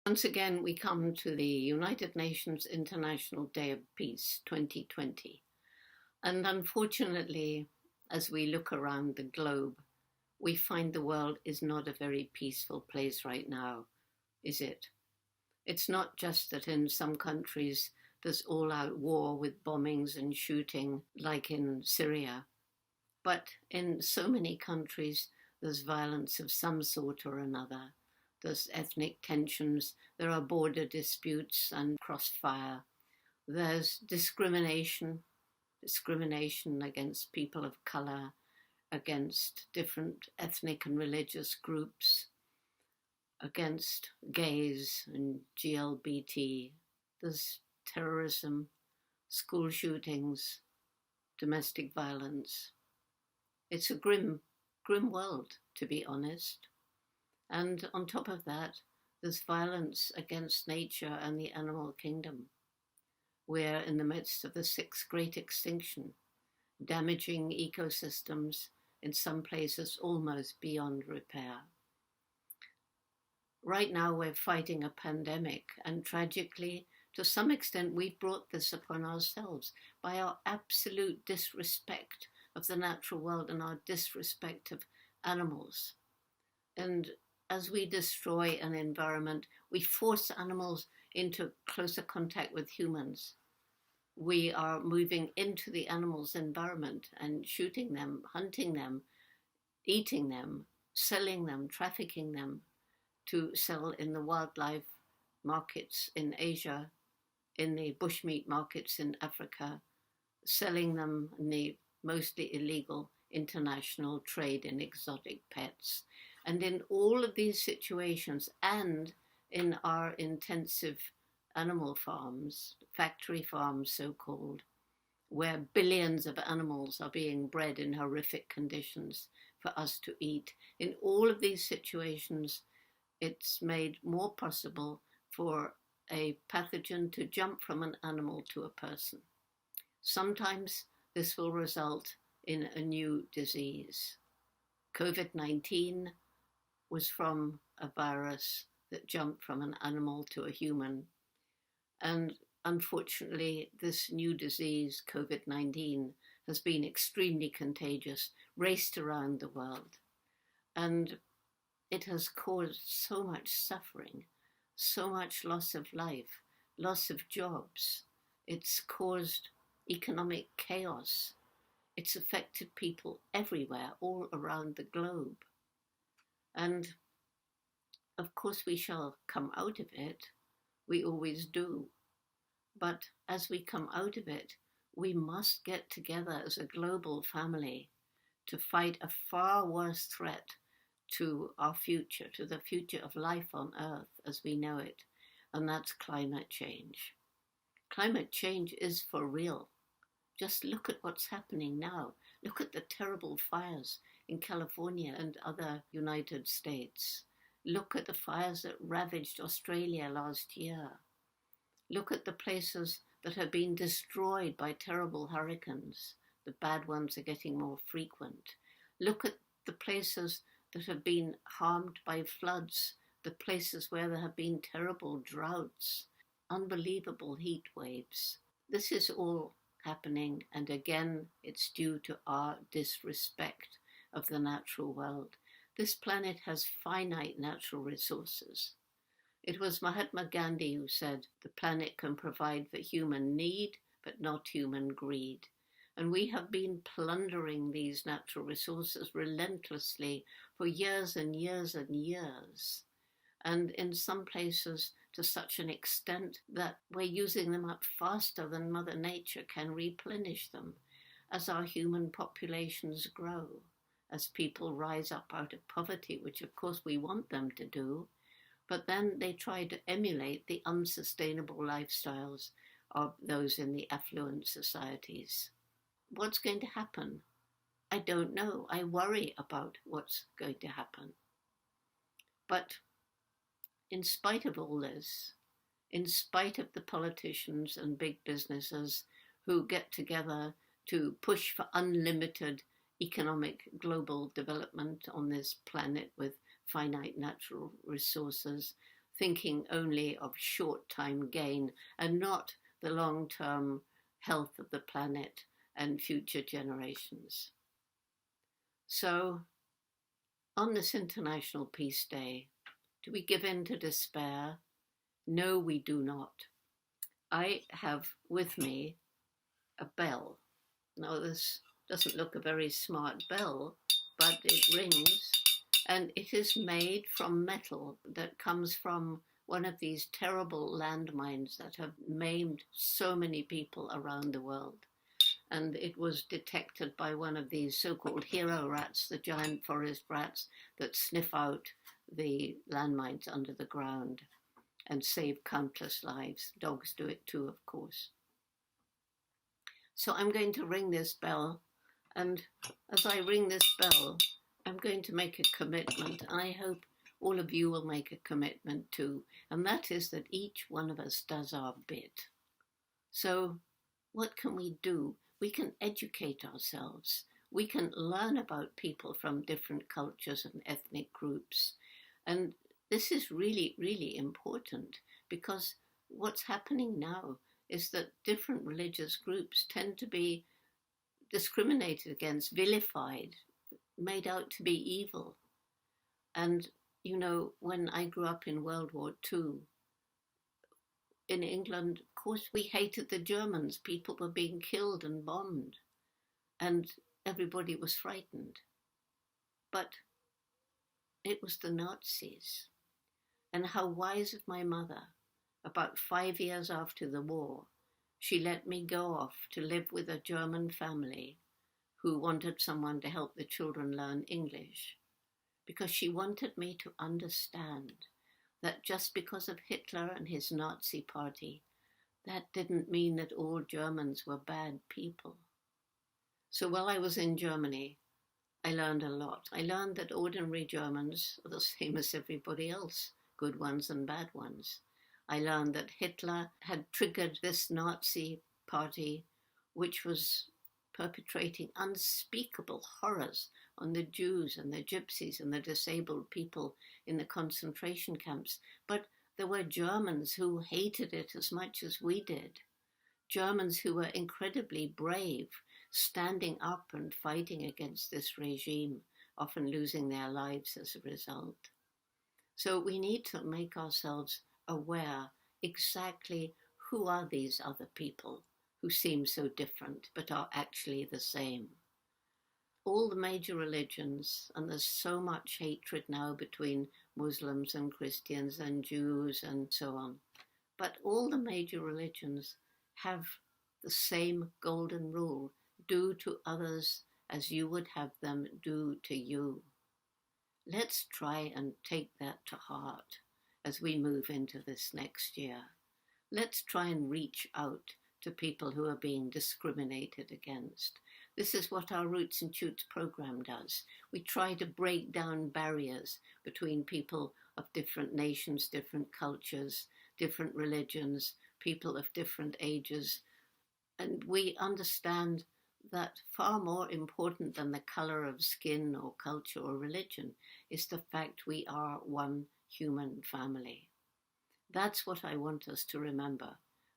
Once again, we come to the United Nations International Day of Peace 2020. And unfortunately, as we look around the globe, we find the world is not a very peaceful place right now, is it? It's not just that in some countries there's all-out war with bombings and shooting, like in Syria, but in so many countries there's violence of some sort or another. There's ethnic tensions, there are border disputes and crossfire. There's discrimination against people of colour, against different ethnic and religious groups, against gays and GLBT. There's terrorism, school shootings, domestic violence. It's a grim world, to be honest. And on top of that, there's violence against nature and the animal kingdom. We're in the midst of the sixth great extinction, damaging ecosystems in some places almost beyond repair. Right now we're fighting a pandemic, and tragically, to some extent, we've brought this upon ourselves by our absolute disrespect of the natural world and our disrespect of animals. And as we destroy an environment, we force animals into closer contact with humans. We are moving into the animals' environment and shooting them, hunting them, eating them, selling them, trafficking them to sell in the wildlife markets in Asia, in the bushmeat markets in Africa, selling them in the mostly illegal international trade in exotic pets. And in all of these situations, and in our intensive animal farms, factory farms so-called, where billions of animals are being bred in horrific conditions for us to eat, in all of these situations, it's made more possible for a pathogen to jump from an animal to a person. Sometimes this will result in a new disease. COVID-19 was from a virus that jumped from an animal to a human. And unfortunately, this new disease, COVID-19, has been extremely contagious, raced around the world. And it has caused so much suffering, so much loss of life, loss of jobs. It's caused economic chaos. It's affected people everywhere, all around the globe. And of course we shall come out of it. We always do. But as we come out of it, we must get together as a global family to fight a far worse threat to our future, to the future of life on Earth as we know it, and that's climate change. Climate change is for real. Just look at what's happening now. Look at the terrible fires in California and other United States. Look at the fires that ravaged Australia last year. Look at the places that have been destroyed by terrible hurricanes. The bad ones are getting more frequent. Look at the places that have been harmed by floods, the places where there have been terrible droughts, unbelievable heat waves. This is all happening, and again, it's due to our disrespect of the natural world. This planet has finite natural resources. It was Mahatma Gandhi who said, the planet can provide for human need, but not human greed. And we have been plundering these natural resources relentlessly for years and years and years. And in some places to such an extent that we're using them up faster than Mother Nature can replenish them as our human populations grow, as people rise up out of poverty, which of course we want them to do, but then they try to emulate the unsustainable lifestyles of those in the affluent societies. What's going to happen? I don't know. I worry about what's going to happen. But in spite of all this, in spite of the politicians and big businesses who get together to push for unlimited economic global development on this planet with finite natural resources thinking only of short-time gain and not the long-term health of the planet and future generations. So, on this International Peace Day, do we give in to despair? No, we do not. I have with me a bell. Now, this doesn't look a very smart bell, but it rings, and it is made from metal that comes from one of these terrible landmines that have maimed so many people around the world. And it was detected by one of these so-called hero rats, the giant forest rats that sniff out the landmines under the ground and save countless lives. Dogs do it too, of course. So I'm going to ring this bell, and as I ring this bell, I'm going to make a commitment, and I hope all of you will make a commitment too, and that is that each one of us does our bit. So what can we do? We can educate ourselves. We can learn about people from different cultures and ethnic groups. And this is really, really important, because what's happening now is that different religious groups tend to be discriminated against, vilified, made out to be evil. And, you know, when I grew up in World War II, in England, of course, we hated the Germans. People were being killed and bombed, and everybody was frightened. But it was the Nazis. And how wise of my mother, about 5 years after the war, she let me go off to live with a German family who wanted someone to help the children learn English, because she wanted me to understand that just because of Hitler and his Nazi party, that didn't mean that all Germans were bad people. So while I was in Germany, I learned a lot. I learned that ordinary Germans are the same as everybody else, good ones and bad ones. I learned that Hitler had triggered this Nazi party, which was perpetrating unspeakable horrors on the Jews and the Gypsies and the disabled people in the concentration camps. But there were Germans who hated it as much as we did. Germans who were incredibly brave, standing up and fighting against this regime, often losing their lives as a result. So we need to make ourselves aware exactly who are these other people who seem so different but are actually the same. All the major religions, and there's so much hatred now between Muslims and Christians and Jews and so on, but all the major religions have the same golden rule: do to others as you would have them do to you. Let's try and take that to heart as we move into this next year. Let's try and reach out to people who are being discriminated against. This is what our Roots and Shoots program does. We try to break down barriers between people of different nations, different cultures, different religions, people of different ages. And we understand that far more important than the color of skin or culture or religion is the fact we are one human family. That's what I want us to remember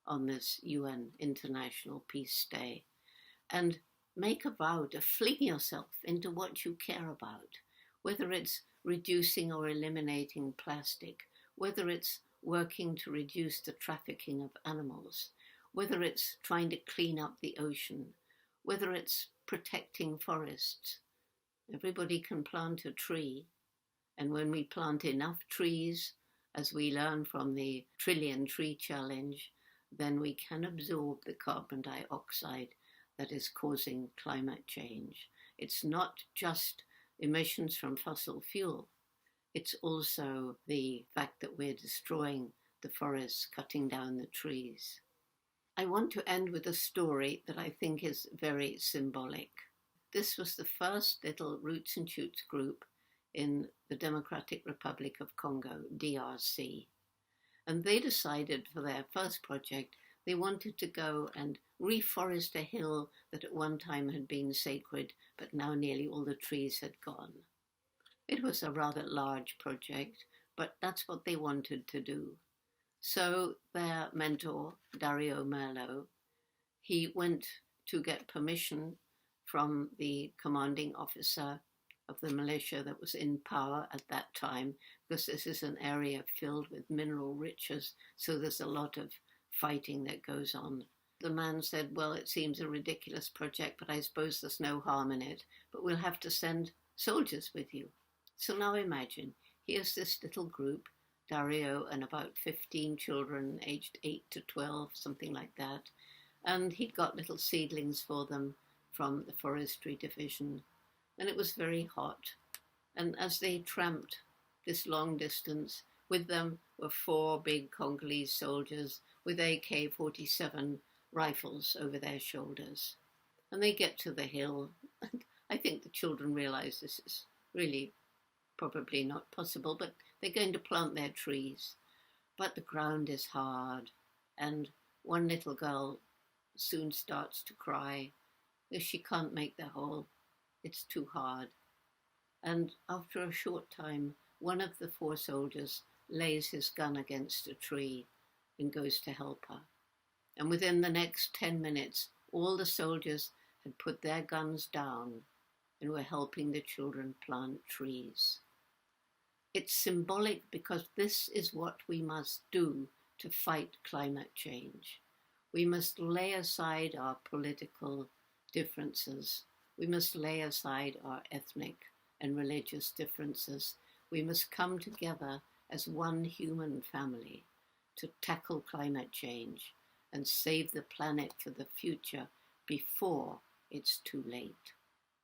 on this UN International Peace Day. And make a vow to fling yourself into what you care about, whether it's reducing or eliminating plastic, whether it's working to reduce the trafficking of animals, whether it's trying to clean up the ocean, whether it's protecting forests. Everybody can plant a tree, and when we plant enough trees, as we learn from the Trillion Tree Challenge, then we can absorb the carbon dioxide that is causing climate change. It's not just emissions from fossil fuel. It's also the fact that we're destroying the forests, cutting down the trees. I want to end with a story that I think is very symbolic. This was the first little Roots and Shoots group in the Democratic Republic of Congo, DRC. And they decided for their first project they wanted to go and reforest a hill that at one time had been sacred, but now nearly all the trees had gone. It was a rather large project, but that's what they wanted to do. So their mentor, Dario Merlo, he went to get permission from the commanding officer of the militia that was in power at that time, because this is an area filled with mineral riches, so there's a lot of fighting that goes on. The man said, well, it seems a ridiculous project, but I suppose there's no harm in it, but we'll have to send soldiers with you. So now imagine, here's this little group, Dario and about 15 children aged 8 to 12, something like that, and he'd got little seedlings for them from the forestry division, and it was very hot. And as they tramped this long distance, with them were 4 big Congolese soldiers with AK-47 rifles over their shoulders. And they get to the hill, and I think the children realize this is really probably not possible, but they're going to plant their trees. But the ground is hard, and one little girl soon starts to cry because she can't make the hole. It's too hard. And after a short time, one of the 4 soldiers lays his gun against a tree and goes to help her. And within the next 10 minutes, all the soldiers had put their guns down and were helping the children plant trees. It's symbolic because this is what we must do to fight climate change. We must lay aside our political differences. We must lay aside our ethnic and religious differences. We must come together as one human family to tackle climate change and save the planet for the future before it's too late.